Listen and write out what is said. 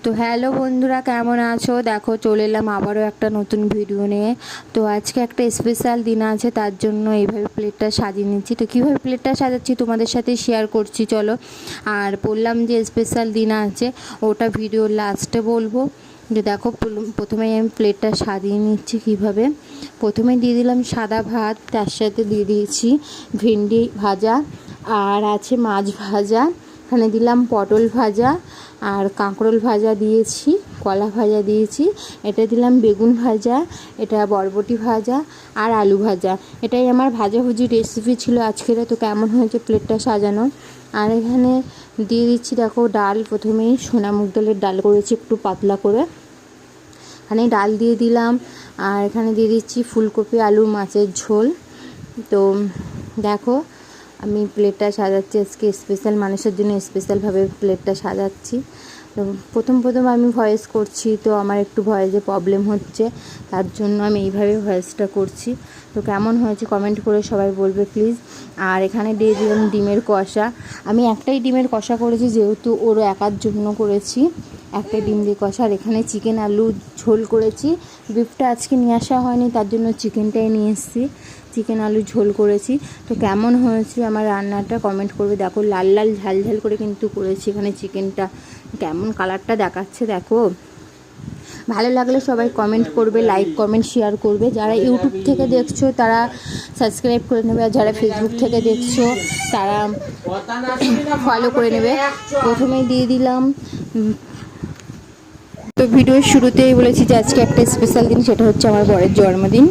তো হ্যালো বন্ধুরা, কেমন আছো? দেখো চলে এলাম আবারও একটা নতুন ভিডিও নিয়ে। তো আজকে একটা স্পেশাল দিন আছে, তার জন্য এইভাবে প্লেটটা সাজিয়ে নিচ্ছি। তো কীভাবে প্লেটটা সাজাচ্ছি তোমাদের সাথে শেয়ার করছি, চলো। আর বললাম যে স্পেশাল দিন আছে, ওটা ভিডিওর লাস্টে বলবো। যে দেখো প্রথমেই আমি প্লেটটা সাজিয়ে নিচ্ছি কীভাবে। প্রথমে দিয়ে দিলাম সাদা ভাত, তার সাথে দিয়ে দিয়েছি ভেন্ডি ভাজা, আর আছে মাছ ভাজা, এখানে দিলাম পটল ভাজা, আর কাঁকরোল ভাজা দিয়েছি, কলা ভাজা দিয়েছি, এটা দিলাম বেগুন ভাজা, এটা বরবটি ভাজা, আর আলু ভাজা। এটাই আমার ভাজাভুজি রেসিপি ছিল আজকের। তো কেমন হয়েছে প্লেটটা সাজানো। আর এখানে দিয়ে দিচ্ছি দেখো ডাল, প্রথমেই সোনা মুগ ডালের ডাল করেছি একটু পাতলা করে, এখানে ডাল দিয়ে দিলাম। আর এখানে দিয়ে দিচ্ছি ফুলকপি আলু মাছের ঝোল। তো দেখো আমি প্লেটটা সাজাচ্ছি আজকে স্পেশাল মানুষের জন্য, স্পেশালভাবে প্লেটটা সাজাচ্ছি। তো প্রথম আমি ভয়েস করছি, তো আমার একটু ভয়েসে প্রবলেম হচ্ছে, তার জন্য আমি এইভাবে ভয়েসটা করছি। তো কেমন হয়েছে কমেন্ট করে সবাই বলবে প্লিজ। আর এখানে দিয়ে দিলাম ডিমের কষা। আমি একটাই ডিমের কষা করেছি, যেহেতু ওর একার জন্য করেছি, একটাই ডিম দিয়ে কষা। আর এখানে চিকেন আলু ঝোল করেছি। বিফটা আজকে নিয়ে আসা হয়নি, তার জন্য চিকেনটাই নিয়ে এসেছি, চিকেন আলু ঝোল করেছি। তো কেমন হয়েছে আমার রান্নাটা কমেন্ট করবে। দেখো লাল লাল ঝাল ঝাল করে কিন্তু করেছি এখানে চিকেনটা, কেমন কালারটা দেখাচ্ছে দেখো। ভালো লাগলে সবাই কমেন্ট করবে, লাইক কমেন্ট শেয়ার করবে। যারা ইউটিউব থেকে দেখছো তারা সাবস্ক্রাইব করে নেবে, আর যারা ফেসবুক থেকে দেখছো তারা ফলো করে নেবে। প্রথমেই দিয়ে দিলাম, তো ভিডিওর শুরুতেই বলেছি যে আজকে একটা স্পেশাল দিন, সেটা হচ্ছে আমার বরের জন্মদিন।